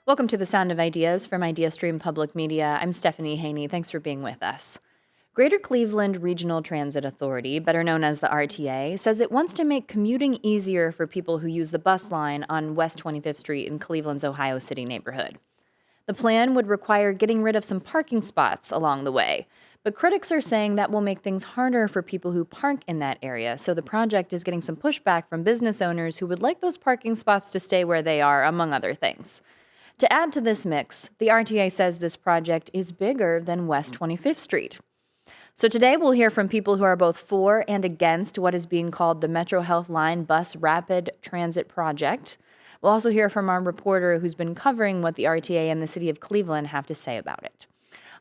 Welcome to the Sound of Ideas from IdeaStream Public Media. I'm Stephanie Haney. Thanks for being with us. Greater Cleveland Regional Transit Authority, better known as the RTA, says it wants to make commuting easier for people who use the bus line on West 25th Street in Cleveland's Ohio City neighborhood. The plan would require getting rid of some parking spots along the way, but critics are saying that will make things harder for people who park in that area, so the project is getting some pushback from business owners who would like those parking spots to stay where they are, among other things. To add to this mix, the RTA says this project is bigger than West 25th Street. So today we'll hear from people who are both for and against what is being called the Metro Health Line Bus Rapid Transit Project. We'll also hear from our reporter who's been covering what the RTA and the city of Cleveland have to say about it.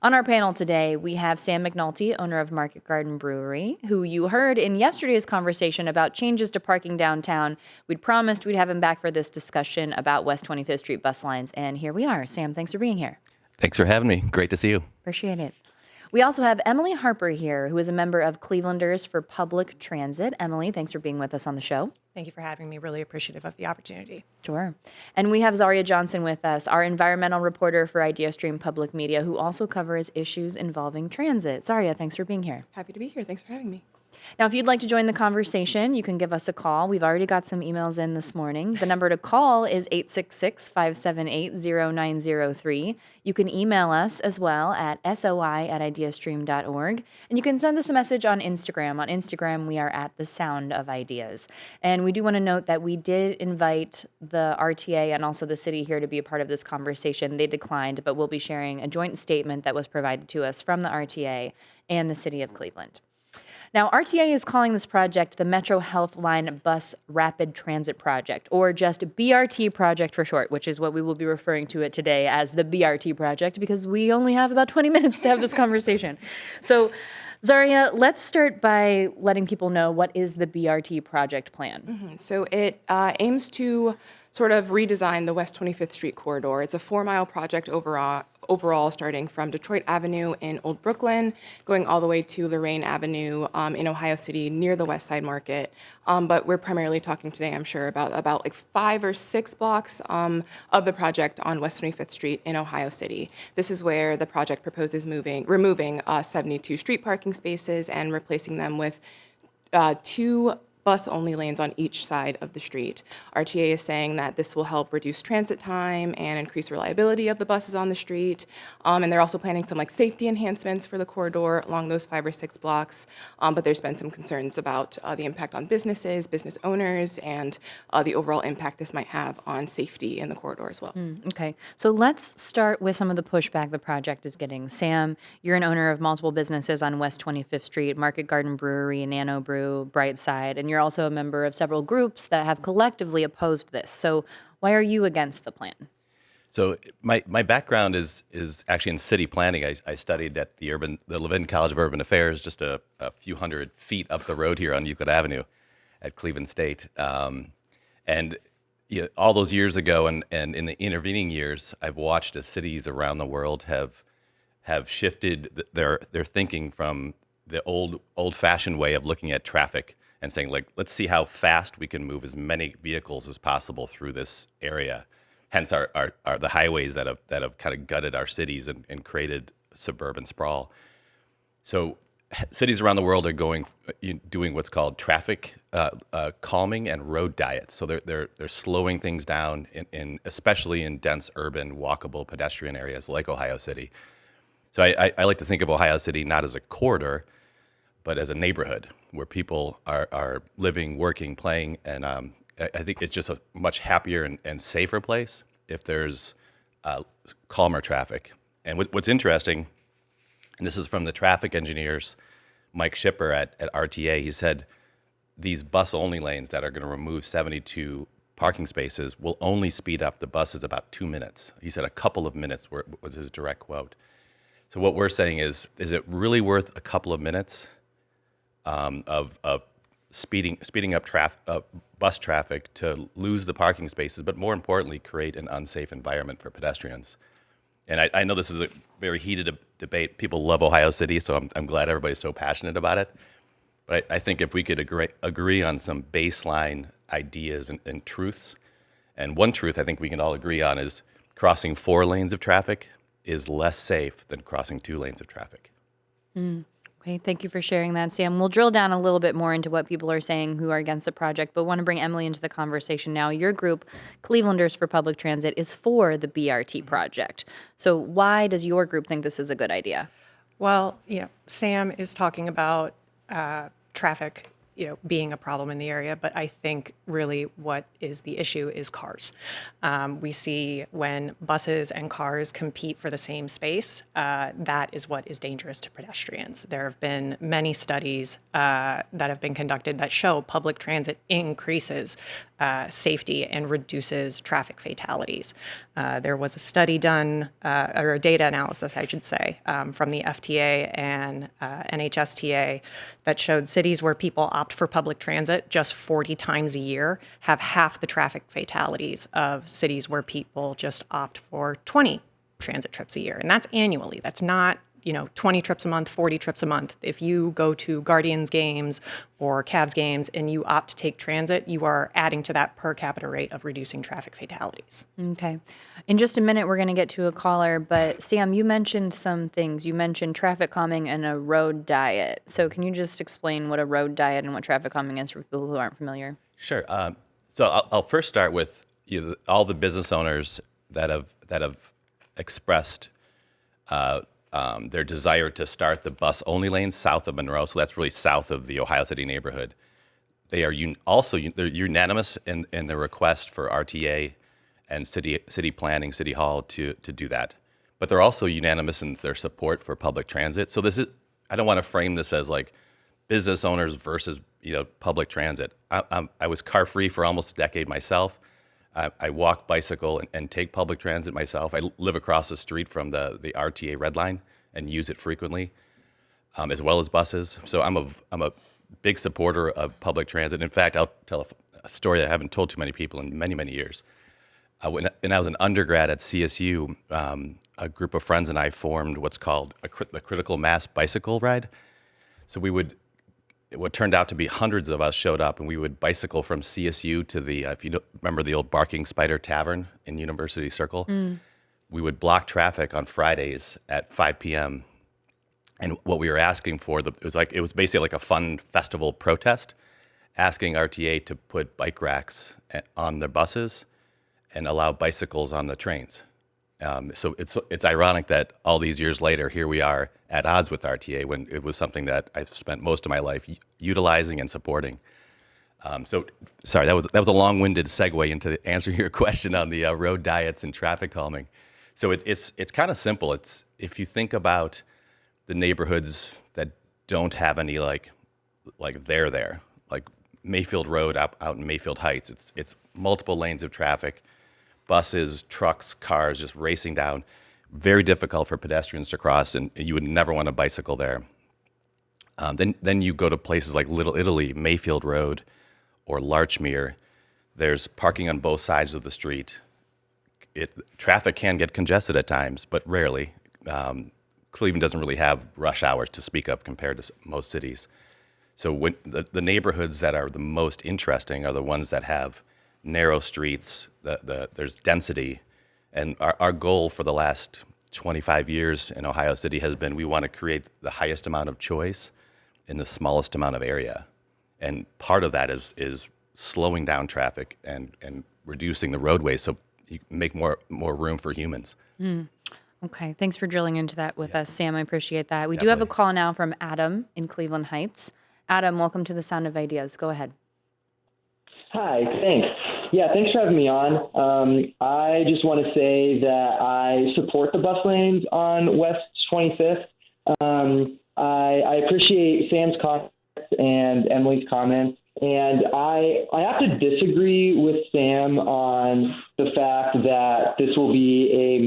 On our panel today, we have Sam McNulty, owner of Market Garden Brewery, who you heard in yesterday's conversation about changes to parking downtown. We'd promised we'd have him back for this discussion about West 25th Street bus lines, and here we are. Sam, thanks for being here. Thanks for having me. Great to see you. Appreciate it. We also have Emily Harper here, who is a member of Clevelanders for Public Transit. Emily, thanks for being with us on the show. Thank you for having me. Really appreciative of the opportunity. Sure. And we have Zaria Johnson with us, our environmental reporter for IdeaStream Public Media, who also covers issues involving transit. Zaria, thanks for being here. Happy to be here. Thanks for having me. Now, if you'd like to join the conversation, you can give us a call. We've already got some emails in this morning. The number to call is 866-578-0903. You can email us as well at soi@ideastream.org. And you can send us a message on Instagram. On Instagram, we are at The Sound of Ideas. And we do want to note that we did invite the RTA and also the city here to be a part of this conversation. They declined, but we'll be sharing a joint statement that was provided to us from the RTA and the city of Cleveland. Now, RTA is calling this project the Metro Health Line Bus Rapid Transit Project, or just BRT Project for short, which is what we will be referring to it today as the BRT Project, because we only have about 20 minutes to have this conversation. So, Zaria, let's start by letting people know what is the BRT project plan. So it aims to sort of redesign the West 25th Street corridor. It's a 4-mile project overall, starting from Detroit Avenue in Old Brooklyn, going all the way to Lorraine Avenue in Ohio City near the West Side Market. But we're primarily talking today, I'm sure, about like 5 or 6 blocks of the project on West 25th Street in Ohio City. This is where the project proposes removing 72 street parking spaces and replacing them with 2 bus-only lanes on each side of the street. RTA is saying that this will help reduce transit time and increase reliability of the buses on the street. And they're also planning some safety enhancements for the corridor along those 5 or 6 blocks. But there's been some concerns about the impact on businesses, business owners, and the overall impact this might have on safety in the corridor as well. Okay, so let's start with some of the pushback the project is getting. Sam, you're an owner of multiple businesses on West 25th Street, Market Garden Brewery, Nano Brew, Brightside, and you're also a member of several groups that have collectively opposed this. So why are you against the plan? So my background is actually in city planning. I studied at the Levin College of Urban Affairs, just a few hundred feet up the road here on Euclid Avenue at Cleveland State. And all those years ago and in the intervening years, I've watched as cities around the world have shifted their thinking from the old-fashioned way of looking at traffic and saying, let's see how fast we can move as many vehicles as possible through this area. Hence our the highways that have kind of gutted our cities and created suburban sprawl. So cities around the world are doing what's called traffic calming and road diets. So they're slowing things down especially in dense urban walkable pedestrian areas like Ohio City. So I like to think of Ohio City not as a corridor, but as a neighborhood where people are living, working, playing, and I think it's just a much happier and safer place if there's calmer traffic. And what's interesting, and this is from the traffic engineers, Mike Schipper at RTA, he said these bus-only lanes that are going to remove 72 parking spaces will only speed up the buses about 2 minutes. He said a couple of minutes was his direct quote. So what we're saying is it really worth a couple of minutes of speeding up bus traffic to lose the parking spaces, but more importantly, create an unsafe environment for pedestrians? And I know this is a very heated debate. People love Ohio City, so I'm glad everybody's so passionate about it. But I think if we could agree on some baseline ideas and truths, and one truth I think we can all agree on is crossing 4 lanes of traffic is less safe than crossing 2 lanes of traffic. Okay, thank you for sharing that, Sam. We'll drill down a little bit more into what people are saying who are against the project, but want to bring Emily into the conversation now. Your group, Clevelanders for Public Transit, is for the BRT project. So why does your group think this is a good idea? Well, Sam is talking about traffic, being a problem in the area, but I think really what is the issue is cars. We see when buses and cars compete for the same space, that is what is dangerous to pedestrians. There have been many studies that have been conducted that show public transit increases safety and reduces traffic fatalities. There was a study done, or a data analysis, I should say, from the FTA and NHSTA that showed cities where people opt for public transit just 40 times a year have half the traffic fatalities of cities where people just opt for 20 transit trips a year. And that's annually. That's not 20 trips a month, 40 trips a month. If you go to Guardians games or Cavs games and you opt to take transit, you are adding to that per capita rate of reducing traffic fatalities. Okay. In just a minute, we're going to get to a caller, but Sam, you mentioned some things. You mentioned traffic calming and a road diet. So can you just explain what a road diet and what traffic calming is for people who aren't familiar? Sure. So I'll first start with all the business owners that have expressed their desire to start the bus-only lanes south of Monroe. So that's really south of the Ohio City neighborhood. They are they're unanimous in their request for RTA and city planning, city hall to do that. But they're also unanimous in their support for public transit. So I don't want to frame this as like business owners versus public transit. I was car free for almost a decade myself. I walk, bicycle, and take public transit myself. I live across the street from the RTA Red Line and use it frequently, as well as buses. So I'm a big supporter of public transit. In fact, I'll tell a story I haven't told too many people in many, many years. When I was an undergrad at CSU, a group of friends and I formed what's called the Critical Mass Bicycle Ride. So what turned out to be hundreds of us showed up, and we would bicycle from CSU to if you remember the old Barking Spider Tavern in University Circle. We would block traffic on Fridays at 5 p.m. And what we were asking for, it was basically like a fun festival protest, asking RTA to put bike racks on their buses and allow bicycles on the trains. So it's ironic that all these years later, here we are at odds with RTA when it was something that I spent most of my life utilizing and supporting. So sorry, that was a long-winded segue into answering your question on the road diets and traffic calming. So it's kind of simple. It's if you think about the neighborhoods that don't have any like there, like Mayfield Road out in Mayfield Heights. It's multiple lanes of traffic. Buses, trucks, cars just racing down. Very difficult for pedestrians to cross, and you would never want to bicycle there. Then you go to places like Little Italy, Mayfield Road, or Larchmere. There's parking on both sides of the street. Traffic can get congested at times, but rarely. Cleveland doesn't really have rush hours to speak of compared to most cities. So when the neighborhoods that are the most interesting are the ones that have narrow streets, there's density. And our goal for the last 25 years in Ohio City has been we want to create the highest amount of choice in the smallest amount of area. And part of that is slowing down traffic and reducing the roadways so you make more room for humans. Okay, thanks for drilling into that with us, Sam. I appreciate that. We do have a call now from Adam in Cleveland Heights. Adam, welcome to the Sound of Ideas. Go ahead. Hi, thanks. Yeah, thanks for having me on. I just want to say that I support the bus lanes on West 25th. I appreciate Sam's comments and Emily's comments, and I have to disagree with Sam on the fact that this will be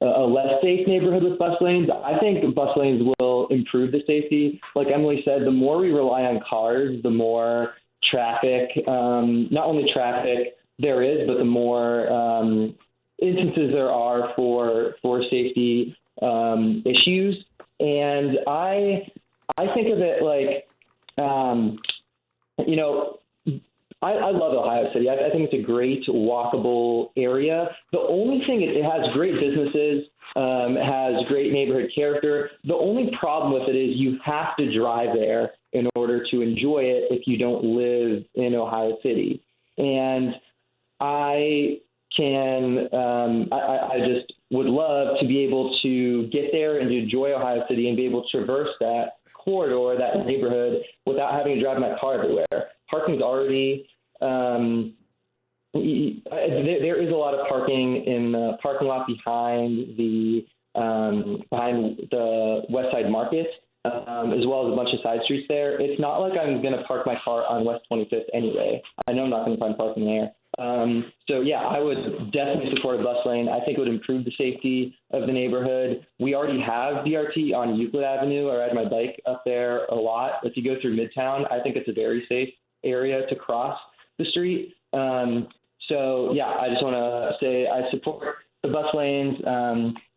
a less safe neighborhood with bus lanes. I think bus lanes will improve the safety. Like Emily said, the more we rely on cars, the more traffic, not only traffic there is, but the more instances there are for safety issues. And I think of it like, I love Ohio City. I think it's a great walkable area. The only thing, it has great businesses, has great neighborhood character. The only problem with it is you have to drive there in order to enjoy it if you don't live in Ohio City. And I just would love to be able to get there and to enjoy Ohio City and be able to traverse that corridor, that neighborhood, without having to drive my car everywhere. Parking's already, there is a lot of parking in the parking lot behind the West Side Market, as well as a bunch of side streets there. It's not like I'm going to park my car on West 25th anyway. I know I'm not going to find parking there. So yeah, I would definitely support a bus lane. I think it would improve the safety of the neighborhood. We already have BRT on Euclid Avenue. I ride my bike up there a lot. If you go through Midtown, I think it's a very safe area to cross the street. So yeah, I just want to say I support the bus lanes.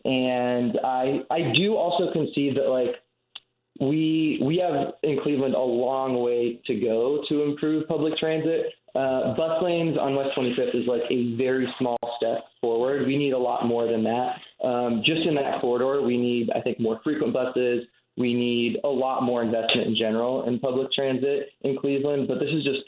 And I do also concede that, like, we have in Cleveland a long way to go to improve public transit. Bus lanes on West 25th is like a very small step forward. We need a lot more than that. Just in that corridor, we need, I think, more frequent buses. We need a lot more investment in general in public transit in Cleveland. But this is just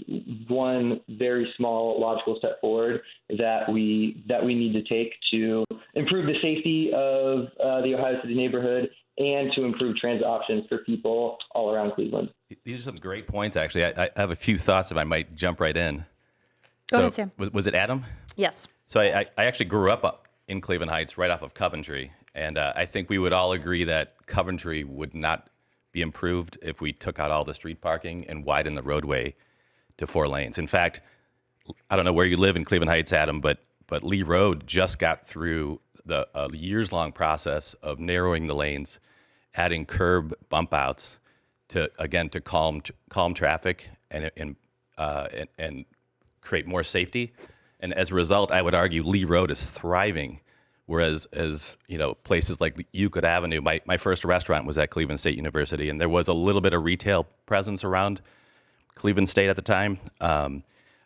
one very small logical step forward that we need to take to improve the safety of the Ohio City neighborhood and to improve transit options for people all around Cleveland. These are some great points, actually. I have a few thoughts if I might jump right in. Go ahead, Sam. Was it Adam? Yes. So I actually grew up in Cleveland Heights right off of Coventry. And I think we would all agree that Coventry would not be improved if we took out all the street parking and widened the roadway to 4 lanes. In fact, I don't know where you live in Cleveland Heights, Adam, but Lee Road just got through the years-long process of narrowing the lanes, adding curb bump outs to calm traffic and create more safety. And as a result, I would argue Lee Road is thriving. Whereas, places like Euclid Avenue, my first restaurant was at Cleveland State University, and there was a little bit of retail presence around Cleveland State at the time.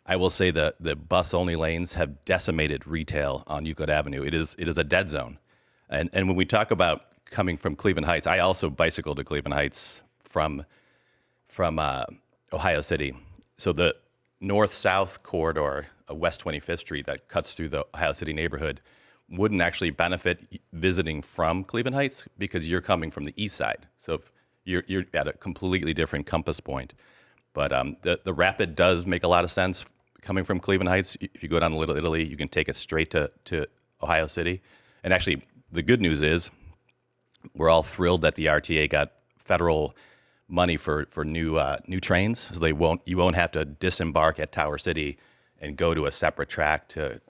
I will say the bus-only lanes have decimated retail on Euclid Avenue. It is a dead zone. And when we talk about coming from Cleveland Heights, I also bicycled to Cleveland Heights from Ohio City. So the north-south corridor of West 25th Street that cuts through the Ohio City neighborhood wouldn't actually benefit visiting from Cleveland Heights because you're coming from the east side. So you're at a completely different compass point. But the Rapid does make a lot of sense coming from Cleveland Heights. If you go down to Little Italy, you can take it straight to Ohio City. And actually, the good news is we're all thrilled that the RTA got federal money for new trains. So you won't have to disembark at Tower City and go to a separate track to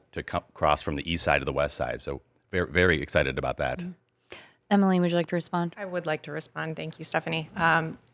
cross from the east side to the west side. So very, very excited about that. Mm-hmm. Emily, would you like to respond? I would like to respond. Thank you, Stephanie.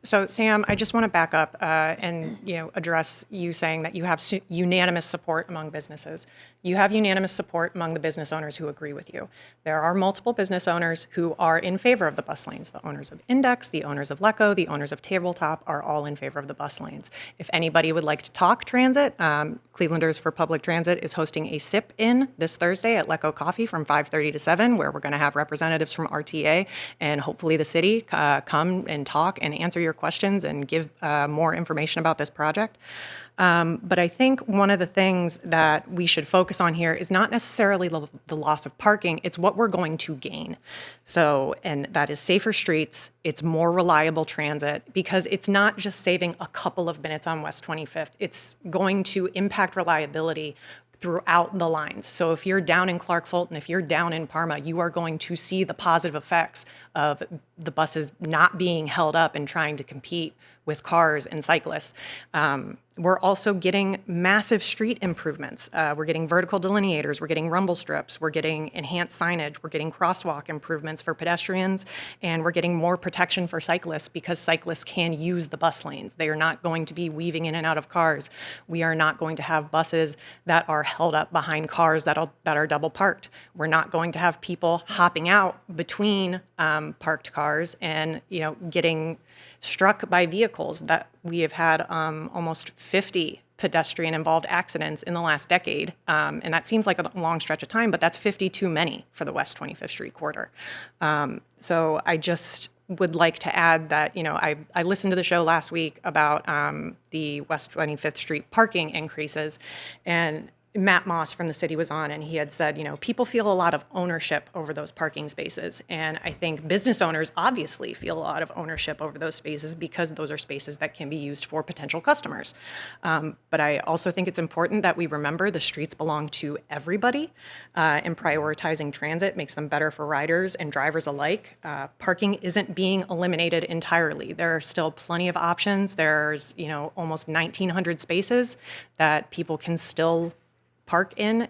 So, Sam, I just want to back up and address you saying that you have unanimous support among businesses. You have unanimous support among the business owners who agree with you. There are multiple business owners who are in favor of the bus lanes. The owners of Index, the owners of Lecco, the owners of Tabletop are all in favor of the bus lanes. If anybody would like to talk transit, Clevelanders for Public Transit is hosting a sip-in this Thursday at Lecco Coffee from 5:30 to 7, where we're going to have representatives from RTA and hopefully the city come and talk and answer your questions and give more information about this project. But I think one of the things that we should focus on here is not necessarily the loss of parking, it's what we're going to gain. So, and that is safer streets, it's more reliable transit, because it's not just saving a couple of minutes on West 25th, it's going to impact reliability throughout the lines. So if you're down in Clark Fulton, if you're down in Parma, you are going to see the positive effects of the buses not being held up and trying to compete with cars and cyclists. We're also getting massive street improvements. We're getting vertical delineators, we're getting rumble strips, we're getting enhanced signage, we're getting crosswalk improvements for pedestrians, and we're getting more protection for cyclists because cyclists can use the bus lanes. They are not going to be weaving in and out of cars. We are not going to have buses that are held up behind cars that are double parked. We're not going to have people hopping out between parked cars and getting struck by vehicles. That we have had almost 50 pedestrian-involved accidents in the last decade. And that seems like a long stretch of time, but that's 50 too many for the West 25th Street corridor. So I just would like to add that, I listened to the show last week about the West 25th Street parking increases, and Matt Moss from the city was on, and he had said, people feel a lot of ownership over those parking spaces. And I think business owners obviously feel a lot of ownership over those spaces because those are spaces that can be used for potential customers. But I also think it's important that we remember the streets belong to everybody, and prioritizing transit makes them better for riders and drivers alike. Parking isn't being eliminated entirely. There are still plenty of options. There's, almost 1,900 spaces that people can still park in.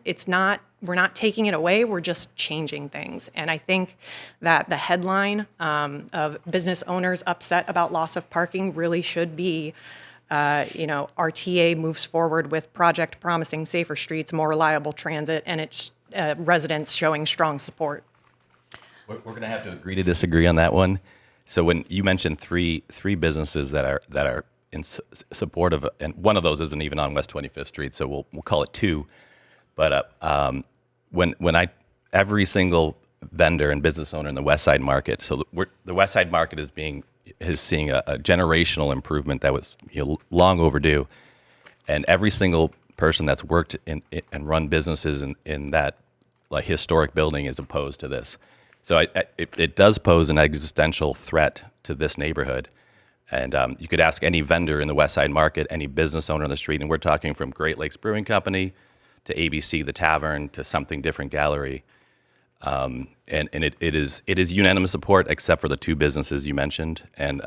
We're not taking it away, we're just changing things. And I think that the headline of business owners upset about loss of parking really should be, RTA moves forward with project promising safer streets, more reliable transit, and its residents showing strong support. We're going to have to agree to disagree on that one. So when you mentioned three businesses that are in support of, and one of those isn't even on West 25th Street, so we'll call it two. But every single vendor and business owner in the West Side Market, so the West Side Market is seeing a generational improvement that was long overdue, and every single person that's worked and run businesses in that historic building is opposed to this. So it does pose an existential threat to this neighborhood. And you could ask any vendor in the West Side Market, any business owner on the street, and we're talking from Great Lakes Brewing Company to ABC, the Tavern, to Something Different Gallery. And it is unanimous support except for the two businesses you mentioned. And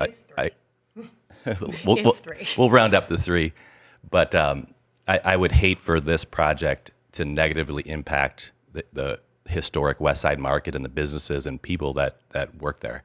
we'll round up to three. But I would hate for this project to negatively impact the historic West Side Market and the businesses and people that work there.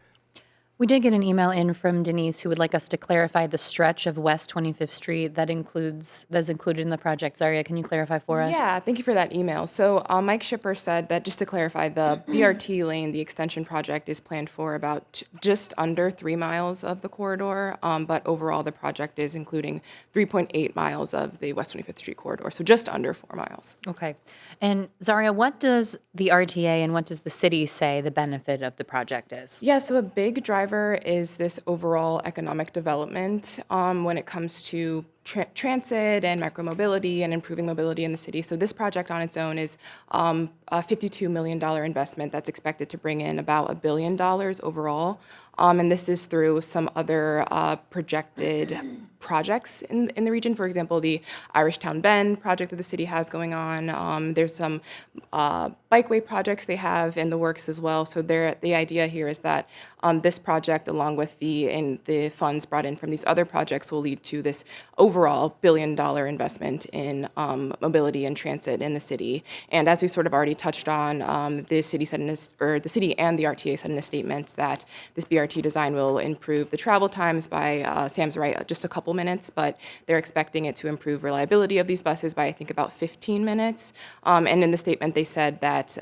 We did get an email in from Denise who would like us to clarify the stretch of West 25th Street that's included in the project. Zaria, can you clarify for us? Yeah, thank you for that email. So Mike Shipper said that, just to clarify, the BRT lane, the extension project, is planned for about just under 3 miles of the corridor, but overall the project is including 3.8 miles of the West 25th Street corridor, so just under 4 miles. Okay. And Zaria, what does the RTA and what does the city say the benefit of the project is? Yeah, so a big driver is this overall economic development when it comes to transit and micromobility and improving mobility in the city. So this project on its own is a $52 million investment that's expected to bring in about $1 billion overall. And this is through some other projected projects in the region. For example, the Irish Town Bend project that the city has going on. There's some bikeway projects they have in the works as well. So the idea here is that this project, along with the funds brought in from these other projects, will lead to this overall $1 billion investment in mobility and transit in the city. And as we sort of already touched on, the city and the RTA said in a statement that this BRT design will improve the travel times by, Sam's right, just a couple minutes, but they're expecting it to improve reliability of these buses by, I think, about 15 minutes. And in the statement, they said that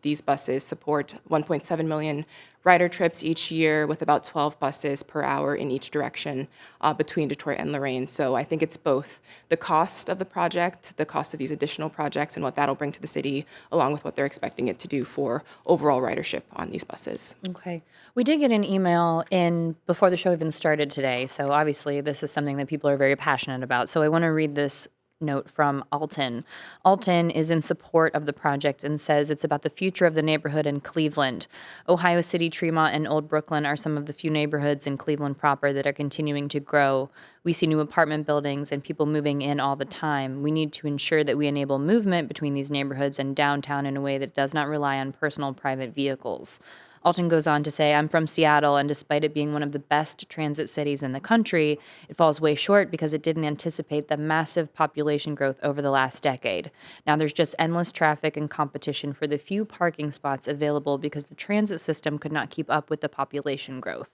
these buses support 1.7 million rider trips each year with about 12 buses per hour in each direction between Detroit and Lorain. So I think it's both the cost of the project, the cost of these additional projects, and what that'll bring to the city, along with what they're expecting it to do for overall ridership on these buses. Okay. We did get an email in before the show even started today, so obviously this is something that people are very passionate about. So I want to read this note from Alton. Alton is in support of the project and says it's about the future of the neighborhood in Cleveland. Ohio City, Tremont, and Old Brooklyn are some of the few neighborhoods in Cleveland proper that are continuing to grow. We see new apartment buildings and people moving in all the time. We need to ensure that we enable movement between these neighborhoods and downtown in a way that does not rely on personal private vehicles. Alton goes on to say, I'm from Seattle, and despite it being one of the best transit cities in the country, it falls way short because it didn't anticipate the massive population growth over the last decade. Now there's just endless traffic and competition for the few parking spots available because the transit system could not keep up with the population growth.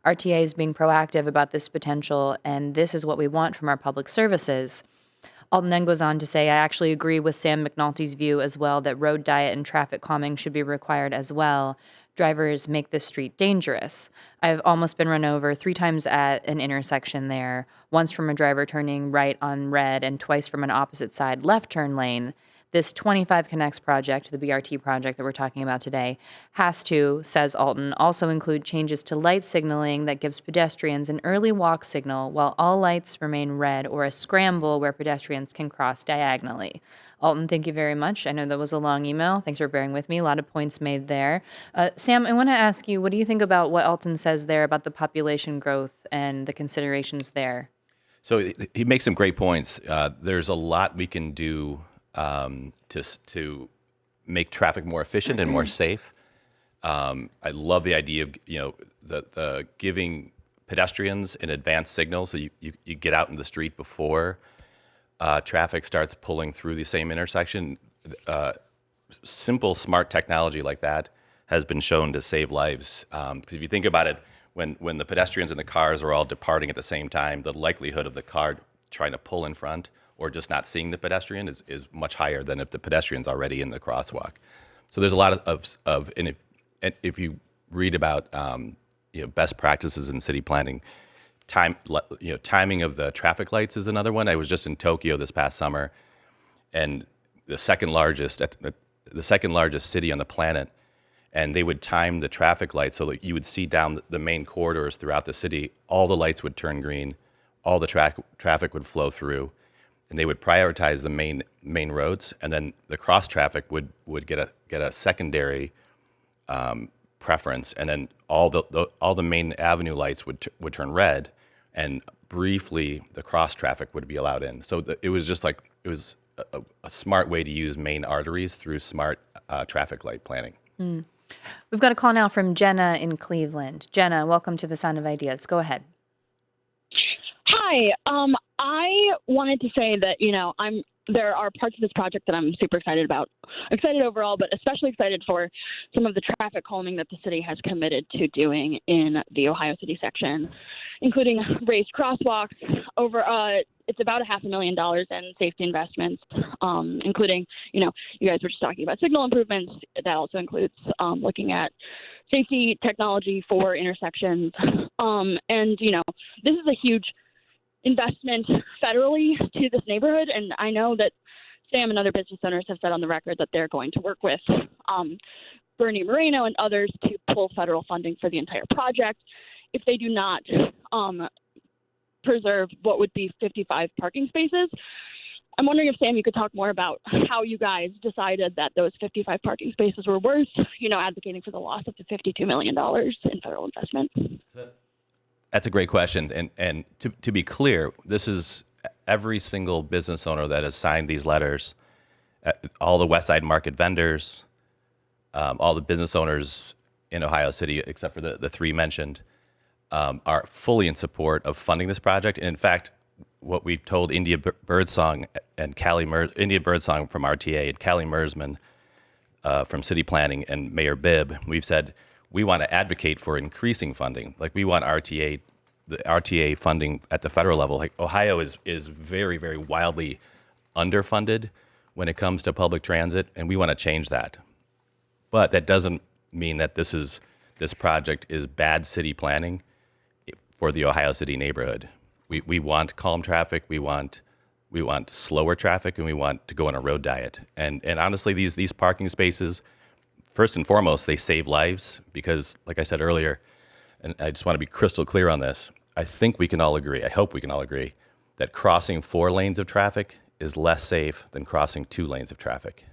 RTA is being proactive about this potential, and this is what we want from our public services. Alton then goes on to say, I actually agree with Sam McNulty's view as well that road diet and traffic calming should be required as well. Drivers make this street dangerous. I've almost been run over 3 times at an intersection there, once from a driver turning right on red and twice from an opposite side left turn lane. This 25 Connects project, the BRT project that we're talking about today, has to, says Alton, also include changes to light signaling that gives pedestrians an early walk signal while all lights remain red, or a scramble where pedestrians can cross diagonally. Alton, thank you very much. I know that was a long email. Thanks for bearing with me. A lot of points made there. Sam, I want to ask you, what do you think about what Alton says there about the population growth and the considerations there? So he makes some great points. There's a lot we can do to make traffic more efficient and more safe. I love the idea of the giving pedestrians an advanced signal, so you get out in the street before traffic starts pulling through the same intersection. Simple, smart technology like that has been shown to save lives. Because if you think about it, when the pedestrians and the cars are all departing at the same time, the likelihood of the car trying to pull in front or just not seeing the pedestrian is much higher than if the pedestrian's already in the crosswalk. So there's a lot of and if you read about best practices in city planning, timing of the traffic lights is another one. I was just in Tokyo this past summer, and the second largest city on the planet, and they would time the traffic lights so that you would see down the main corridors throughout the city, all the lights would turn green, all the traffic would flow through, and they would prioritize the main roads, and then the cross traffic would get a secondary preference, and then all the main avenue lights would turn red, and briefly the cross traffic would be allowed in. So it was a smart way to use main arteries through smart traffic light planning. We've got a call now from Jenna in Cleveland. Jenna, welcome to the Sound of Ideas. Go ahead. Hi. I wanted to say that, there are parts of this project that I'm super excited about. Excited overall, but especially excited for some of the traffic calming that the city has committed to doing in the Ohio City section, including raised crosswalks. It's about $500,000 in safety investments, including, you guys were just talking about signal improvements. That also includes looking at safety technology for intersections. This is a huge investment federally to this neighborhood, and I know that Sam and other business owners have said on the record that they're going to work with Bernie Moreno and others to pull federal funding for the entire project if they do not preserve what would be 55 parking spaces. I'm wondering if, Sam, you could talk more about how you guys decided that those 55 parking spaces were worth, advocating for the loss of the $52 million in federal investment. That's a great question. And to be clear, this is every single business owner that has signed these letters, all the West Side Market vendors, all the business owners in Ohio City, except for the 3 mentioned, are fully in support of funding this project. And in fact, what we told India Birdsong and India Birdsong from RTA and Callie Mersman from City Planning and Mayor Bibb, we've said, we want to advocate for increasing funding. Like, we want the RTA funding at the federal level. Like, Ohio is very, very wildly underfunded when it comes to public transit, and we want to change that. But that doesn't mean that this project is bad city planning for the Ohio City neighborhood. We want calm traffic, we want slower traffic, and we want to go on a road diet. And honestly, these parking spaces, first and foremost, they save lives because, like I said earlier, and I just want to be crystal clear on this, I think we can all agree, I hope we can all agree, that crossing 4 lanes of traffic is less safe than crossing 2 lanes of traffic.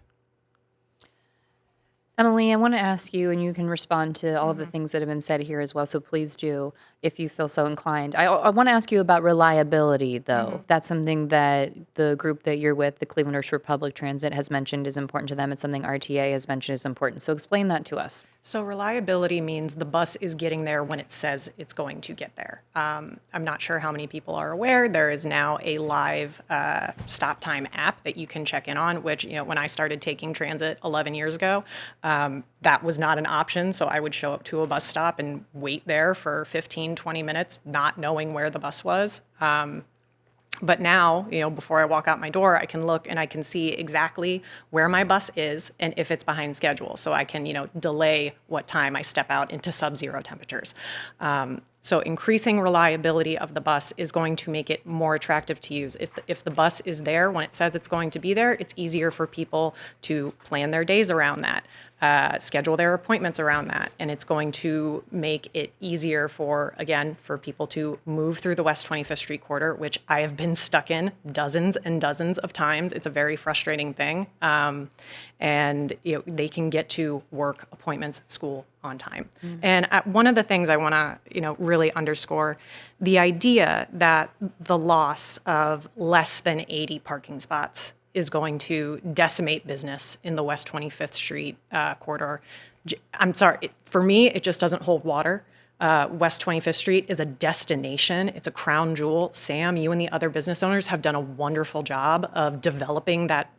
Emily, I want to ask you, and you can respond to all of the things that have been said here as well, so please do if you feel so inclined. I want to ask you about reliability, though. That's something that the group that you're with, the Clevelanders for Public Transit, has mentioned is important to them. It's something RTA has mentioned is important. So explain that to us. So reliability means the bus is getting there when it says it's going to get there. I'm not sure how many people are aware. There is now a live stop time app that you can check in on, which, when I started taking transit 11 years ago, that was not an option. So I would show up to a bus stop and wait there for 15, 20 minutes, not knowing where the bus was. But now, before I walk out my door, I can look and I can see exactly where my bus is and if it's behind schedule. So I can, delay what time I step out into sub-zero temperatures. So increasing reliability of the bus is going to make it more attractive to use. If the bus is there when it says it's going to be there, it's easier for people to plan their days around that. Schedule their appointments around that. And it's going to make it easier for people to move through the West 25th Street corridor, which I have been stuck in dozens and dozens of times. It's a very frustrating thing. And they can get to work, appointments, school on time. And one of the things I want to, really underscore, the idea that the loss of less than 80 parking spots is going to decimate business in the West 25th Street corridor. I'm sorry, for me, it just doesn't hold water. West 25th Street is a destination. It's a crown jewel. Sam, you and the other business owners have done a wonderful job of developing that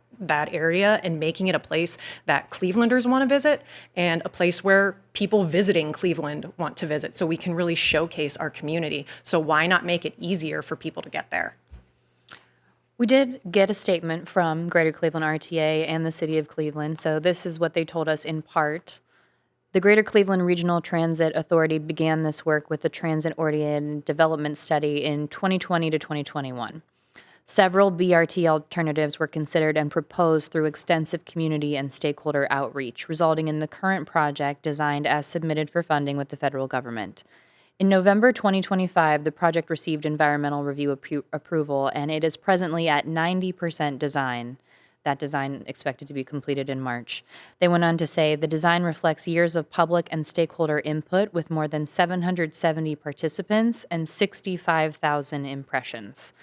area and making it a place that Clevelanders want to visit and a place where people visiting Cleveland want to visit, so we can really showcase our community. So why not make it easier for people to get there? We did get a statement from Greater Cleveland RTA and the City of Cleveland. So this is what they told us in part. The Greater Cleveland Regional Transit Authority began this work with the Transit-Oriented Development Study in 2020 to 2021. Several BRT alternatives were considered and proposed through extensive community and stakeholder outreach, resulting in the current project designed as submitted for funding with the federal government. In November 2025, the project received environmental review approval, and it is presently at 90% design. That design expected to be completed in March. They went on to say the design reflects years of public and stakeholder input with more than 770 participants and 65,000 impressions.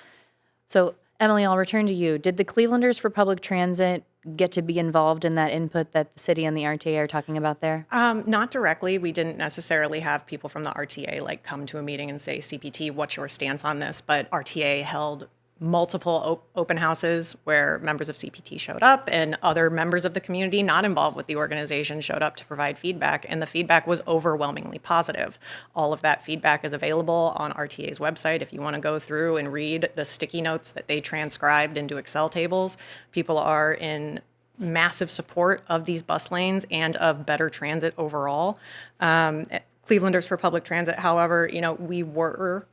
So, Emily, I'll return to you. Did the Clevelanders for Public Transit get to be involved in that input that the city and the RTA are talking about there? Not directly. We didn't necessarily have people from the RTA come to a meeting and say, CPT, what's your stance on this? But RTA held multiple open houses where members of CPT showed up and other members of the community not involved with the organization showed up to provide feedback, and the feedback was overwhelmingly positive. All of that feedback is available on RTA's website if you want to go through and read the sticky notes that they transcribed into Excel tables. People are in massive support of these bus lanes and of better transit overall. Clevelanders for Public Transit, however, we were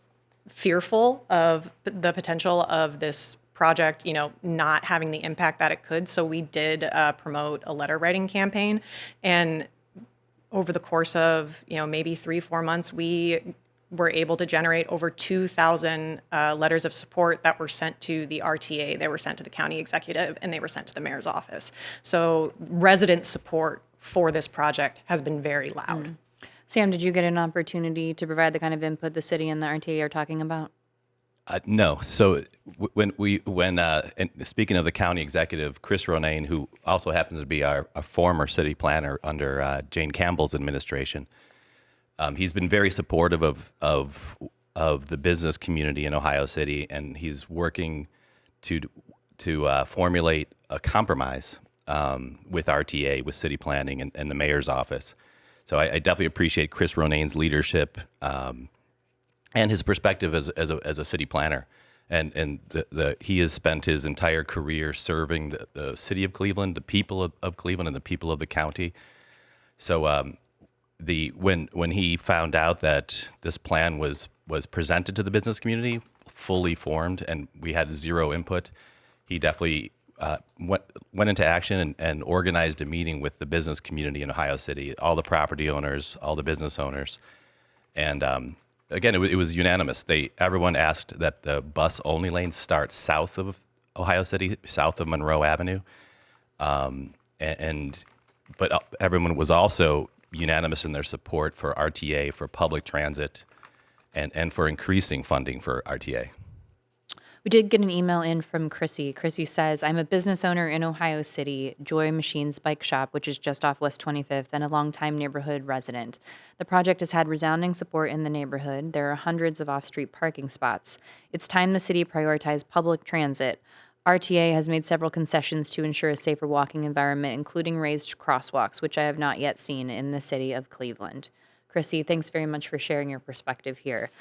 fearful of the potential of this project, not having the impact that it could. So we did promote a letter writing campaign. And over the course of, maybe 3-4 months, we were able to generate over 2,000 letters of support that were sent to the RTA, they were sent to the county executive, and they were sent to the mayor's office. So resident support for this project has been very loud. Sam, did you get an opportunity to provide the kind of input the city and the RTA are talking about? No. So when and speaking of the county executive, Chris Ronayne, who also happens to be a former city planner under Jane Campbell's administration, he's been very supportive of the business community in Ohio City, and he's working to formulate a compromise with RTA, with city planning and the mayor's office. So I definitely appreciate Chris Ronayne's leadership and his perspective as a city planner. And he has spent his entire career serving the city of Cleveland, the people of Cleveland, and the people of the county. So when he found out that this plan was presented to the business community, fully formed, and we had zero input, he definitely went into action and organized a meeting with the business community in Ohio City, all the property owners, all the business owners. And again, it was unanimous. Everyone asked that the bus-only lanes start south of Ohio City, south of Monroe Avenue. But everyone was also unanimous in their support for RTA, for public transit, and for increasing funding for RTA. We did get an email in from Chrissy. Chrissy says, I'm a business owner in Ohio City, Joy Machines Bike Shop, which is just off West 25th, and a longtime neighborhood resident. The project has had resounding support in the neighborhood. There are hundreds of off-street parking spots. It's time the city prioritized public transit. RTA has made several concessions to ensure a safer walking environment, including raised crosswalks, which I have not yet seen in the city of Cleveland. Chrissy, thanks very much for sharing your perspective here.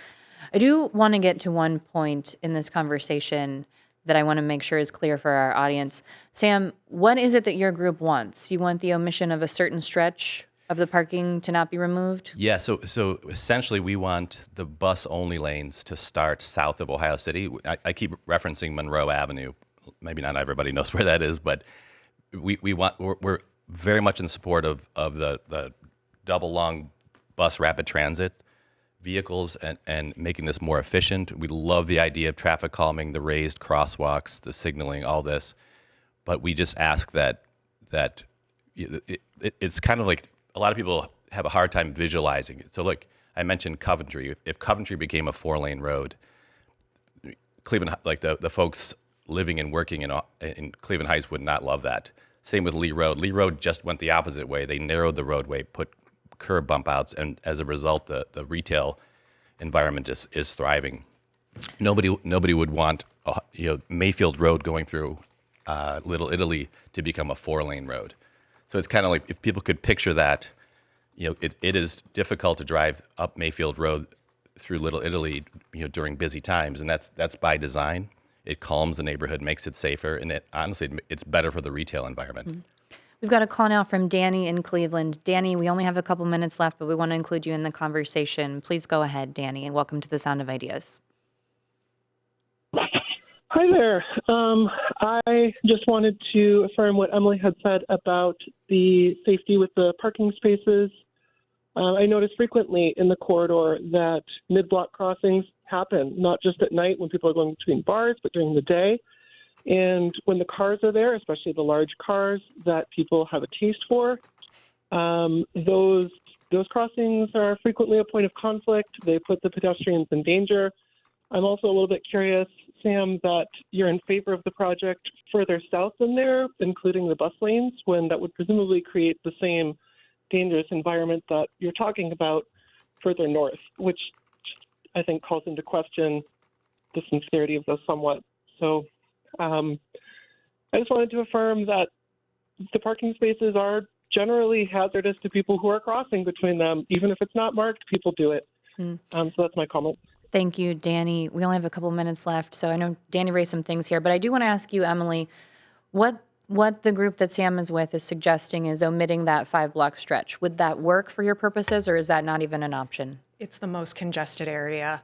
I do want to get to one point in this conversation that I want to make sure is clear for our audience. Sam, what is it that your group wants? You want the omission of a certain stretch of the parking to not be removed? Yeah, so essentially, we want the bus-only lanes to start south of Ohio City. I keep referencing Monroe Avenue. Maybe not everybody knows where that is, but we're very much in support of the double long bus rapid transit vehicles and making this more efficient. We love the idea of traffic calming, the raised crosswalks, the signaling, all this. But we just ask that it's kind of like a lot of people have a hard time visualizing it. So look, I mentioned Coventry. If Coventry became a 4-lane road, Cleveland, like the folks living and working in Cleveland Heights would not love that. Same with Lee Road. Lee Road just went the opposite way. They narrowed the roadway, put curb bump outs, and as a result, the retail environment is thriving. Nobody would want Mayfield Road going through Little Italy to become a 4-lane road. So it's kind of like if people could picture that, it is difficult to drive up Mayfield Road through Little Italy, during busy times, and that's by design. It calms the neighborhood, makes it safer, and it's better for the retail environment. Mm-hmm. We've got a call now from Danny in Cleveland. Danny, we only have a couple minutes left, but we want to include you in the conversation. Please go ahead, Danny, and welcome to the Sound of Ideas. Hi there. I just wanted to affirm what Emily had said about the safety with the parking spaces. I notice frequently in the corridor that mid-block crossings happen, not just at night when people are going between bars, but during the day. And when the cars are there, especially the large cars that people have a taste for, those crossings are frequently a point of conflict. They put the pedestrians in danger. I'm also a little bit curious, Sam, that you're in favor of the project further south than there, including the bus lanes, when that would presumably create the same dangerous environment that you're talking about further north, which I think calls into question the sincerity of those somewhat. So I just wanted to affirm that the parking spaces are generally hazardous to people who are crossing between them. Even if it's not marked, people do it. So that's my comment. Thank you, Danny. We only have a couple minutes left, so I know Danny raised some things here, but I do want to ask you, Emily, what the group that Sam is with is suggesting is omitting that 5-block stretch. Would that work for your purposes, or is that not even an option? It's the most congested area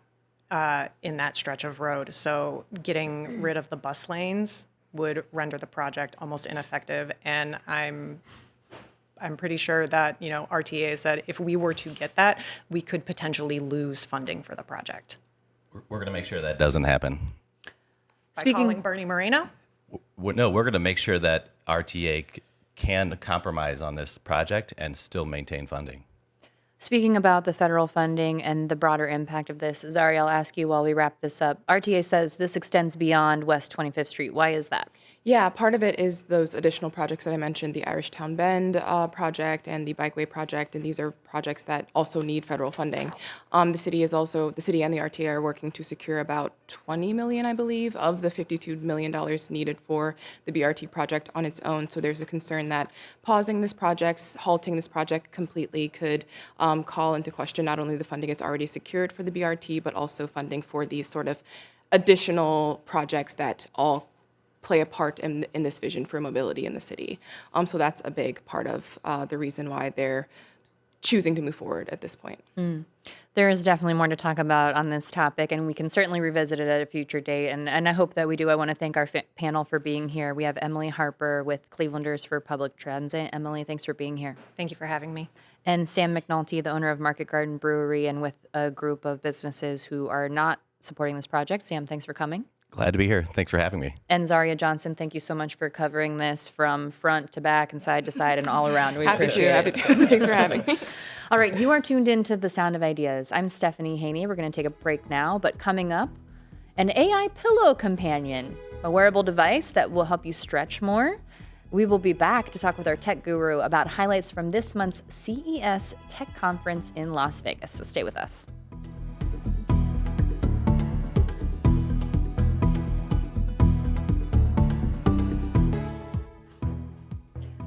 in that stretch of road. So getting rid of the bus lanes would render the project almost ineffective. And I'm pretty sure that, RTA said if we were to get that, we could potentially lose funding for the project. We're going to make sure that doesn't happen. By calling Bernie Moreno? No, we're going to make sure that RTA can compromise on this project and still maintain funding. Speaking about the federal funding and the broader impact of this, Zari, I'll ask you while we wrap this up. RTA says this extends beyond West 25th Street. Why is that? Yeah, part of it is those additional projects that I mentioned, the Irish Town Bend project and the Bikeway project, and these are projects that also need federal funding. The city and the RTA are working to secure about $20 million, I believe, of the $52 million needed for the BRT project on its own. So there's a concern that pausing this project, halting this project completely could call into question not only the funding it's already secured for the BRT, but also funding for these sort of additional projects that all play a part in this vision for mobility in the city. So that's a big part of the reason why they're choosing to move forward at this point. There is definitely more to talk about on this topic, and we can certainly revisit it at a future date. And I hope that we do. I want to thank our panel for being here. We have Emily Harper with Clevelanders for Public Transit. Emily, thanks for being here. Thank you for having me. And Sam McNulty, the owner of Market Garden Brewery, and with a group of businesses who are not supporting this project. Sam, thanks for coming. Glad to be here. Thanks for having me. And Zaria Johnson, thank you so much for covering this from front to back and side to side and all around. We appreciate it. Thanks for having me. All right, you are tuned into The Sound of Ideas. I'm Stephanie Haney. We're going to take a break now, but coming up, an AI pillow companion, a wearable device that will help you stretch more. We will be back to talk with our tech guru about highlights from this month's CES Tech Conference in Las Vegas. So stay with us.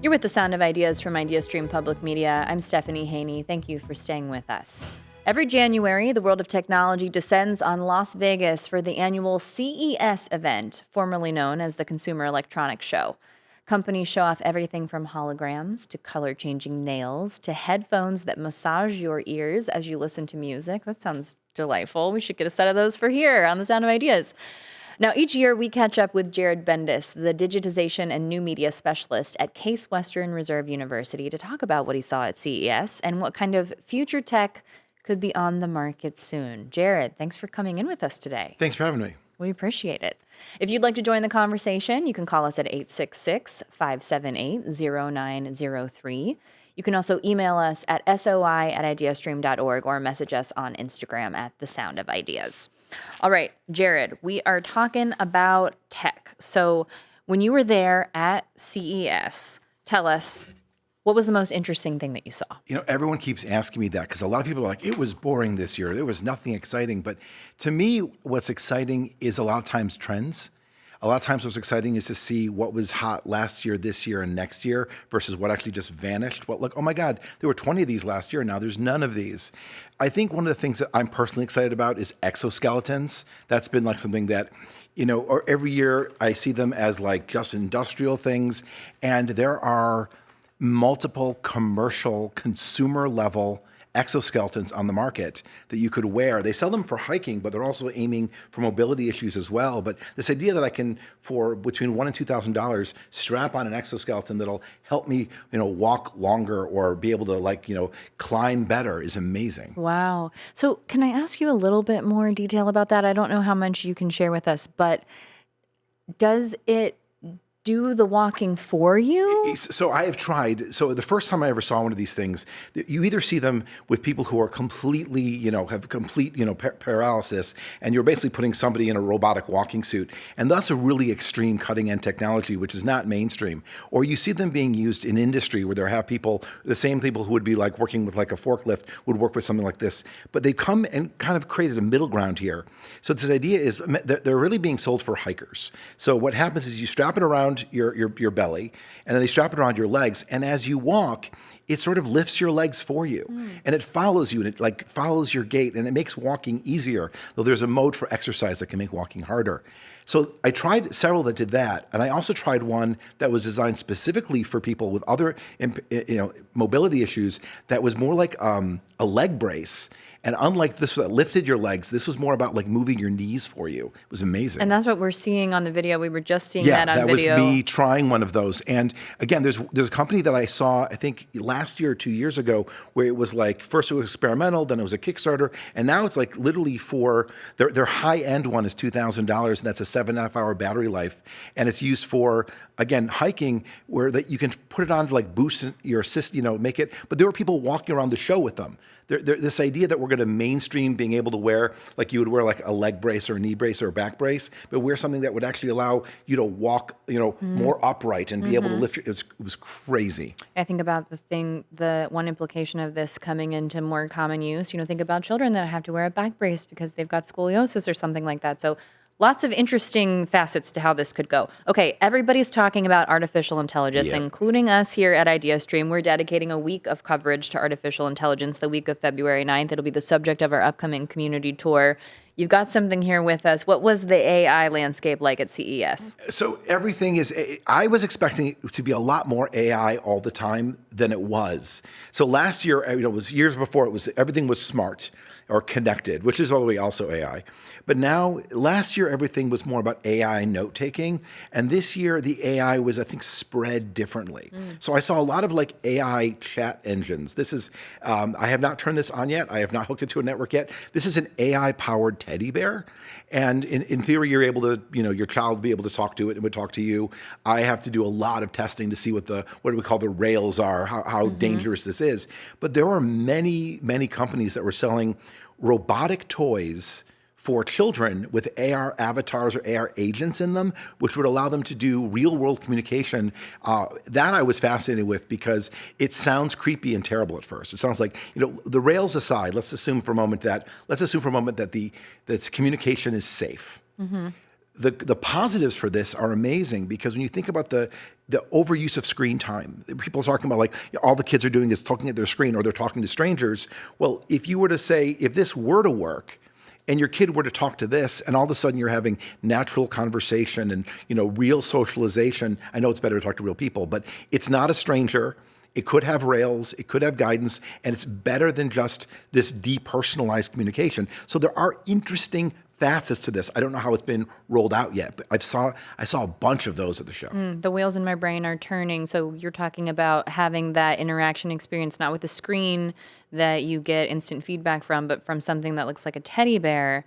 You're with The Sound of Ideas from IdeaStream Public Media. I'm Stephanie Haney. Thank you for staying with us. Every January, the world of technology descends on Las Vegas for the annual CES event, formerly known as the Consumer Electronics Show. Companies show off everything from holograms to color-changing nails to headphones that massage your ears as you listen to music. That sounds delightful. We should get a set of those for here on The Sound of Ideas. Now, each year we catch up with Jared Bendis, the digitization and new media specialist at Case Western Reserve University, to talk about what he saw at CES and what kind of future tech could be on the market soon. Jared, thanks for coming in with us today. Thanks for having me. We appreciate it. If you'd like to join the conversation, you can call us at 866-578-0903. You can also email us at soi@ideastream.org or message us on Instagram at The Sound of Ideas. All right, Jared, we are talking about tech. So when you were there at CES, tell us, what was the most interesting thing that you saw? Everyone keeps asking me that because a lot of people are like, it was boring this year. There was nothing exciting. But to me, what's exciting is a lot of times trends. A lot of times what's exciting is to see what was hot last year, this year, and next year versus what actually just vanished. Oh my God, there were 20 of these last year, and now there's none of these. I think one of the things that I'm personally excited about is exoskeletons. That's been like something that, or every year I see them as like just industrial things, and there are multiple commercial consumer level exoskeletons on the market that you could wear. They sell them for hiking, but they're also aiming for mobility issues as well. But this idea that I can, for between $1,000 and $2,000, strap on an exoskeleton that'll help me, walk longer or be able to climb better is amazing. Wow. So can I ask you a little bit more detail about that? I don't know how much you can share with us, but does it do the walking for you? So I have tried. So the first time I ever saw one of these things, you either see them with people who are completely, have complete, paralysis, and you're basically putting somebody in a robotic walking suit, and that's a really extreme cutting-edge technology, which is not mainstream. Or you see them being used in industry where there have people, the same people who would be like working with like a forklift would work with something like this, but they come and kind of created a middle ground here. So this idea is they're really being sold for hikers. So what happens is you strap it around your belly, and then they strap it around your legs, and as you walk, it sort of lifts your legs for you, and it follows you, and it follows your gait, and it makes walking easier, though there's a mode for exercise that can make walking harder. So I tried several that did that, and I also tried one that was designed specifically for people with other mobility issues that was more like a leg brace. And unlike this that lifted your legs, this was more about like moving your knees for you. It was amazing. And that's what we're seeing on the video. We were just seeing that on video. Yeah, that was me trying one of those. And again, there's a company that I saw, I think last year or 2 years ago, where it was like, first it was experimental, then it was a Kickstarter, and now it's like literally for, their high-end one is $2,000, and that's a 7.5-hour battery life. And it's used for, again, hiking, where that you can put it on to like boost your assist, make it. But there were people walking around the show with them. This idea that we're going to mainstream being able to wear, like you would wear like a leg brace or a knee brace or a back brace, but wear something that would actually allow you to walk, more upright and be able to lift it was crazy. I think about the one implication of this coming into more common use, think about children that have to wear a back brace because they've got scoliosis or something like that. So lots of interesting facets to how this could go. Okay, everybody's talking about artificial intelligence, including us here at IdeaStream. We're dedicating a week of coverage to artificial intelligence, the week of February 9th. It'll be the subject of our upcoming community tour. You've got something here with us. What was the AI landscape like at CES? So everything is, I was expecting it to be a lot more AI all the time than it was. So last year, it was years before, everything was smart or connected, which is all the way also AI. But now, last year, everything was more about AI note-taking. And this year, the AI was, I think, spread differently. So I saw a lot of like AI chat engines. This is, I have not turned this on yet. I have not hooked it to a network yet. This is an AI-powered teddy bear. And in theory, you're able to, your child will be able to talk to it and would talk to you. I have to do a lot of testing to see what do we call the rails are, how dangerous this is. But there are many, many companies that were selling robotic toys for children with AR avatars or AR agents in them, which would allow them to do real-world communication. That I was fascinated with because it sounds creepy and terrible at first. It sounds like, the rails aside, let's assume for a moment that that communication is safe. The positives for this are amazing because when you think about the the overuse of screen time. People are talking about like all the kids are doing is talking at their screen or they're talking to strangers. Well, if you were to say, if this were to work and your kid were to talk to this and all of a sudden you're having natural conversation and, real socialization, I know it's better to talk to real people, but it's not a stranger. It could have rails, it could have guidance, and it's better than just this depersonalized communication. So there are interesting facets to this. I don't know how it's been rolled out yet, but I saw a bunch of those at the show. The wheels in my brain are turning. So you're talking about having that interaction experience, not with the screen that you get instant feedback from, but from something that looks like a teddy bear,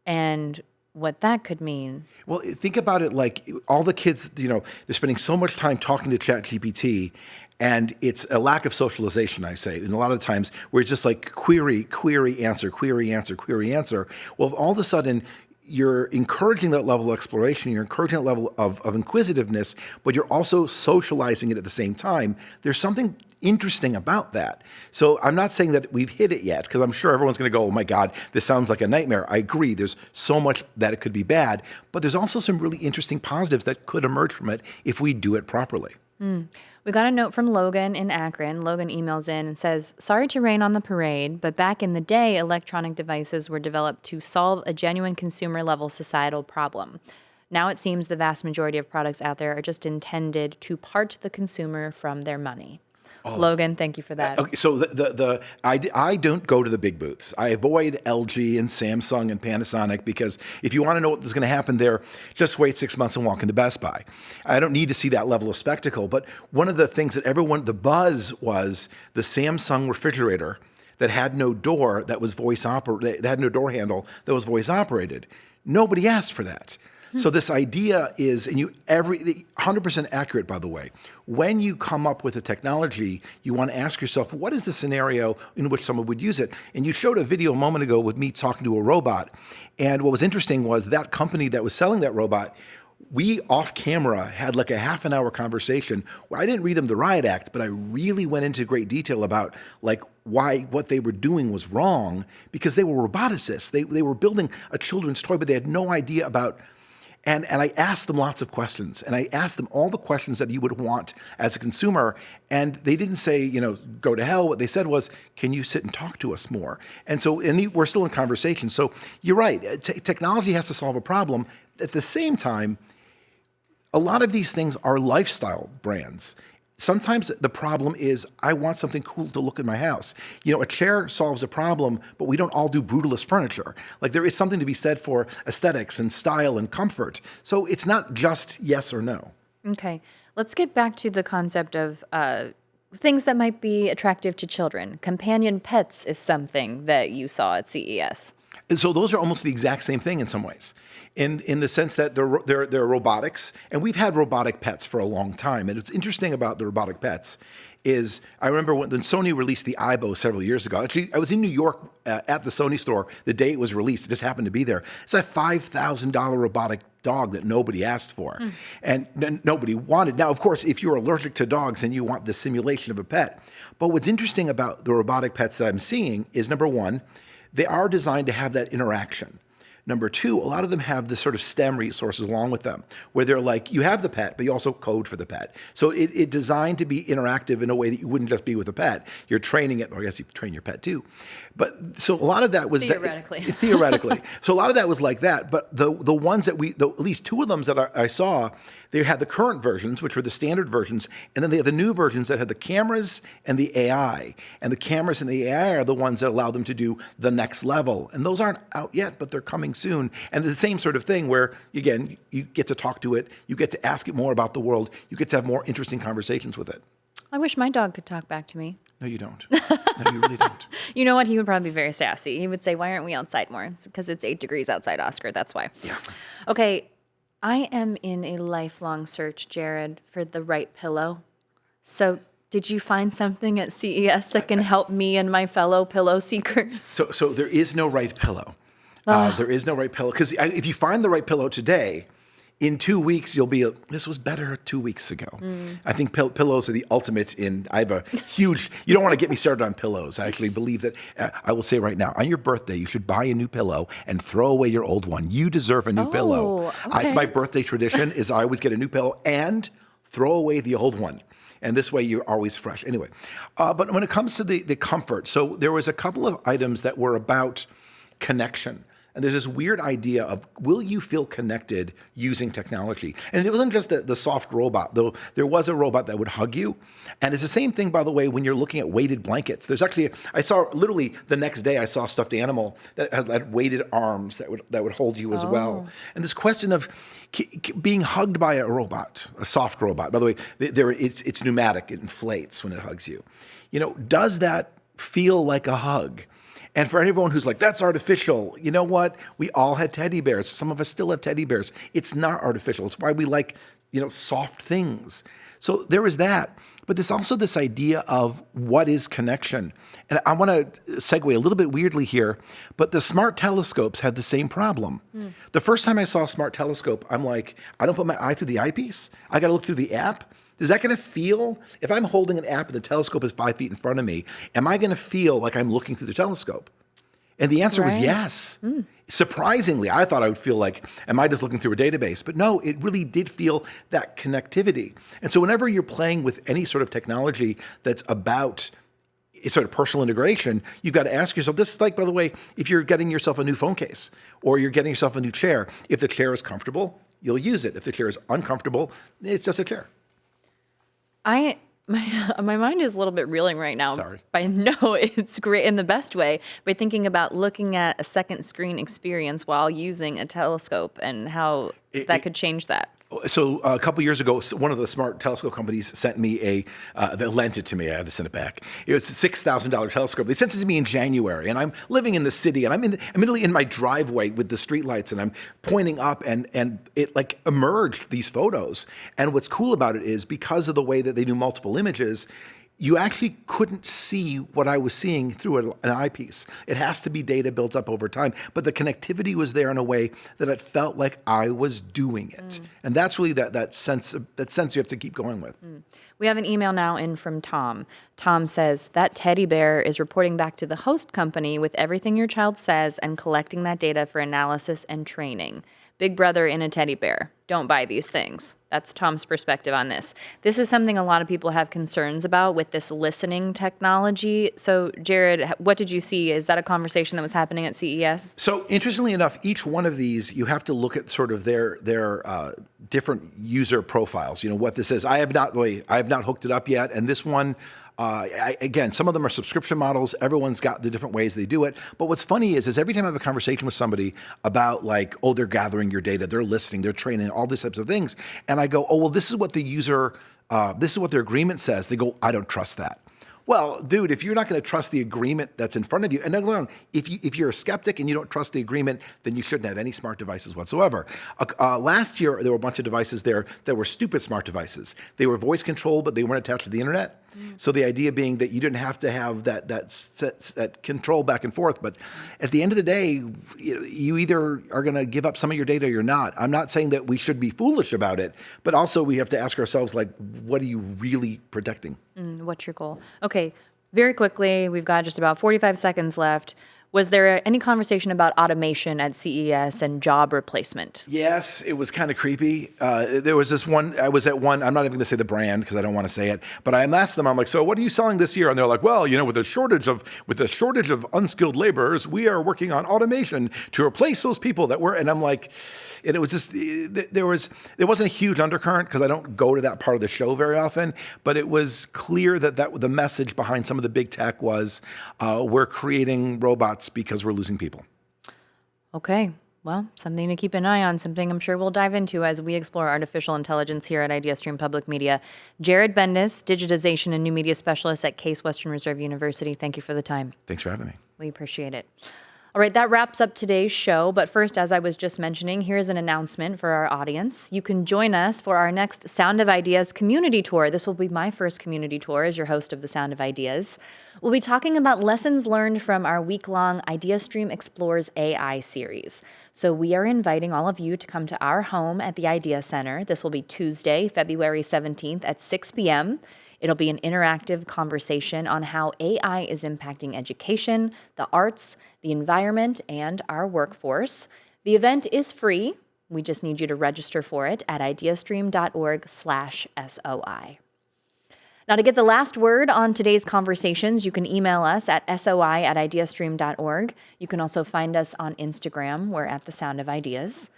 and what that could mean. Well, think about it like all the kids, they're spending so much time talking to ChatGPT, and it's a lack of socialization, I say. And a lot of the times where it's just like query, answer, query, answer, query, answer. Well, if all of a sudden you're encouraging that level of exploration, you're encouraging that level of inquisitiveness, but you're also socializing it at the same time, there's something interesting about that. So I'm not saying that we've hit it yet, because I'm sure everyone's going to go, oh my God, this sounds like a nightmare. I agree. There's so much that it could be bad, but there's also some really interesting positives that could emerge from it if we do it properly. We got a note from Logan in Akron. Logan emails in and says, sorry to rain on the parade, but back in the day, electronic devices were developed to solve a genuine consumer-level societal problem. Now it seems the vast majority of products out there are just intended to part the consumer from their money. Logan, thank you for that. Okay, so I don't go to the big booths. I avoid LG and Samsung and Panasonic because if you want to know what's going to happen there, just wait 6 months and walk into Best Buy. I don't need to see that level of spectacle. But one of the things that the buzz was the Samsung refrigerator that had no door that was that had no door handle that was voice operated. Nobody asked for that. So this idea is, and 100% accurate, by the way, when you come up with a technology, you want to ask yourself, what is the scenario in which someone would use it? And you showed a video a moment ago with me talking to a robot. And what was interesting was that company that was selling that robot, we off camera had like a half an hour conversation where I didn't read them the riot act, but I really went into great detail about like why what they were doing was wrong, because they were roboticists. They were building a children's toy, but they had no idea about. And I asked them lots of questions, and I asked them all the questions that you would want as a consumer, and they didn't say, go to hell. What they said was, can you sit and talk to us more? And so, we're still in conversation. So you're right. Technology has to solve a problem. At the same time, a lot of these things are lifestyle brands. Sometimes the problem is I want something cool to look in my house. A chair solves a problem, but we don't all do brutalist furniture. Like there is something to be said for aesthetics and style and comfort. So it's not just yes or no. Okay. Let's get back to the concept of things that might be attractive to children. Companion pets is something that you saw at CES. And so those are almost the exact same thing in some ways, in the sense that they're robotics, and we've had robotic pets for a long time. And what's interesting about the robotic pets is I remember when Sony released the Aibo several years ago. Actually, I was in New York at the Sony store the day it was released. It just happened to be there. It's a $5,000 robotic dog that nobody asked for and nobody wanted. Now, of course, if you're allergic to dogs and you want the simulation of a pet, but what's interesting about the robotic pets that I'm seeing is, number one, they are designed to have that interaction. Number two, a lot of them have this sort of STEM resources along with them, where they're like, you have the pet, but you also code for the pet. So it's designed to be interactive in a way that you wouldn't just be with a pet. You're training it, or I guess you train your pet too. But so a lot of that was theoretically. Theoretically. So a lot of that was like that. But the ones that at least two of them that I saw, they had the current versions, which were the standard versions, and then they had the new versions that had the cameras and the AI. And the cameras and the AI are the ones that allow them to do the next level. And those aren't out yet, but they're coming soon. And the same sort of thing where, again, you get to talk to it, you get to ask it more about the world, you get to have more interesting conversations with it. I wish my dog could talk back to me. No, you don't. No, you really don't. You know what? He would probably be very sassy. He would say, why aren't we outside more? It's because it's 8 degrees outside, Oscar. That's why. Yeah. Okay. I am in a lifelong search, Jared, for the right pillow. So did you find something at CES that can help me and my fellow pillow seekers? So there is no right pillow. There is no right pillow. Because if you find the right pillow today, in 2 weeks, you'll be, this was better 2 weeks ago. I think pillows are the ultimate I have a huge, you don't want to get me started on pillows. I actually believe that, I will say right now, on your birthday, you should buy a new pillow and throw away your old one. You deserve a new pillow. Okay. It's my birthday tradition is I always get a new pillow and throw away the old one. And this way you're always fresh. Anyway, but when it comes to the comfort, so there was a couple of items that were about connection. And there's this weird idea of, will you feel connected using technology? And it wasn't just the soft robot, though there was a robot that would hug you. And it's the same thing, by the way, when you're looking at weighted blankets. There's actually, I saw literally the next day, I saw a stuffed animal that had weighted arms that would hold you as well. And this question of being hugged by a robot, a soft robot. By the way, it's pneumatic, it inflates when it hugs you. Does that feel like a hug? And for everyone who's like, that's artificial, you know what? We all had teddy bears. Some of us still have teddy bears. It's not artificial. It's why we like, soft things. So there is that. But there's also this idea of what is connection. And I want to segue a little bit weirdly here, but the smart telescopes had the same problem. The first time I saw a smart telescope, I'm like, I don't put my eye through the eyepiece. I got to look through the app. Is that going to feel, if I'm holding an app and the telescope is 5 feet in front of me, am I going to feel like I'm looking through the telescope? And the answer was yes. Surprisingly, I thought I would feel like, am I just looking through a database? But no, it really did feel that connectivity. And so whenever you're playing with any sort of technology that's about sort of personal integration, you've got to ask yourself, this is like, by the way, if you're getting yourself a new phone case or you're getting yourself a new chair, if the chair is comfortable, you'll use it. If the chair is uncomfortable, it's just a chair. My mind is a little bit reeling right now. Sorry. But no, it's great in the best way by thinking about looking at a second screen experience while using a telescope and how that could change that. So a couple years ago, one of the smart telescope companies sent me they lent it to me. I had to send it back. It was a $6,000 telescope. They sent it to me in January, and I'm living in the city, and I'm immediately in my driveway with the streetlights, and I'm pointing up, and it like emerged these photos. And what's cool about it is because of the way that they do multiple images, you actually couldn't see what I was seeing through an eyepiece. It has to be data built up over time. But the connectivity was there in a way that it felt like I was doing it. And that's really that sense you have to keep going with. We have an email now in from Tom. Tom says, that teddy bear is reporting back to the host company with everything your child says and collecting that data for analysis and training. Big brother in a teddy bear. Don't buy these things. That's Tom's perspective on this. This is something a lot of people have concerns about with this listening technology. So, Jared, what did you see? Is that a conversation that was happening at CES? So, interestingly enough, each one of these, you have to look at sort of their different user profiles. What this is. I have not hooked it up yet, and this one. Again, some of them are subscription models. Everyone's got the different ways they do it. But what's funny is every time I have a conversation with somebody about like, oh, they're gathering your data, they're listening, they're training, all these types of things. And I go, oh, well, this is what the user, this is what their agreement says. They go, I don't trust that. Well, dude, if you're not going to trust the agreement that's in front of you, and if you're a skeptic and you don't trust the agreement, then you shouldn't have any smart devices whatsoever. Last year, there were a bunch of devices there that were stupid smart devices. They were voice controlled, but they weren't attached to the internet. So the idea being that you didn't have to have that control back and forth. But at the end of the day, you either are going to give up some of your data or you're not. I'm not saying that we should be foolish about it, but also we have to ask ourselves, like, what are you really protecting? What's your goal? Okay, very quickly, we've got just about 45 seconds left. Was there any conversation about automation at CES and job replacement? Yes, it was kind of creepy. There was this one, I was at one, I'm not even going to say the brand because I don't want to say it, but I asked them, I'm like, so what are you selling this year? And they're like, well, with the shortage of unskilled laborers, we are working on automation to replace those people that were, and I'm like, and it was just, there wasn't a huge undercurrent because I don't go to that part of the show very often, but it was clear that the message behind some of the big tech was, we're creating robots because we're losing people. Okay. Well, something to keep an eye on, something I'm sure we'll dive into as we explore artificial intelligence here at IdeaStream Public Media. Jared Bendis, Digitization and New Media Specialist at Case Western Reserve University. Thank you for the time. Thanks for having me. We appreciate it. All right, that wraps up today's show. But first, as I was just mentioning, here's an announcement for our audience. You can join us for our next Sound of Ideas community tour. This will be my first community tour as your host of the Sound of Ideas. We'll be talking about lessons learned from our week-long IdeaStream Explores AI series. So we are inviting all of you to come to our home at the Idea Center. This will be Tuesday, February 17th at 6 p.m. It'll be an interactive conversation on how AI is impacting education, the arts, the environment, and our workforce. The event is free. We just need you to register for it at ideastream.org/SOI. Now, to get the last word on today's conversations, you can email us at soi@ideastream.org. You can also find us on Instagram. We're at The Sound of Ideas.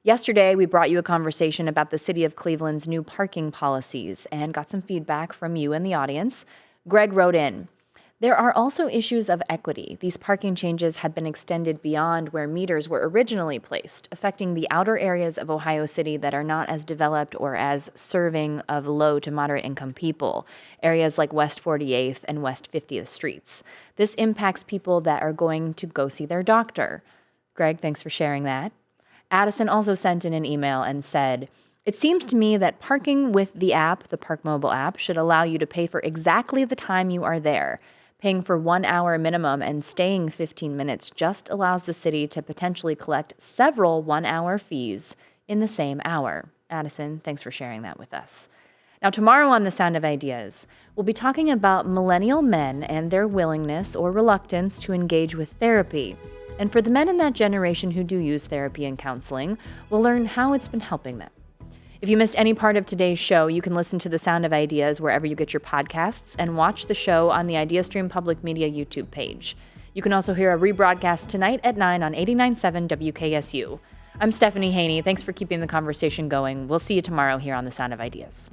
Yesterday, we brought you a conversation about the City of Cleveland's new parking policies and got some feedback from you in the audience. Greg wrote in, "There are also issues of equity. These parking changes have been extended beyond where meters were originally placed, affecting the outer areas of Ohio City that are not as developed or as serving of low to moderate income people, areas like West 48th and West 50th Streets. This impacts people that are going to go see their doctor." Greg, thanks for sharing that. Addison also sent in an email and said, "It seems to me that parking with the app, the Park Mobile app, should allow you to pay for exactly the time you are there. Paying for 1 hour minimum and staying 15 minutes just allows the city to potentially collect several 1-hour fees in the same hour." Addison, thanks for sharing that with us. Now, tomorrow on The Sound of Ideas, we'll be talking about millennial men and their willingness or reluctance to engage with therapy. And for the men in that generation who do use therapy and counseling, we'll learn how it's been helping them. If you missed any part of today's show, you can listen to The Sound of Ideas wherever you get your podcasts and watch the show on the IdeaStream Public Media YouTube page. You can also hear a rebroadcast tonight at 9 on 89.7 WKSU. I'm Stephanie Haney. Thanks for keeping the conversation going. We'll see you tomorrow here on The Sound of Ideas.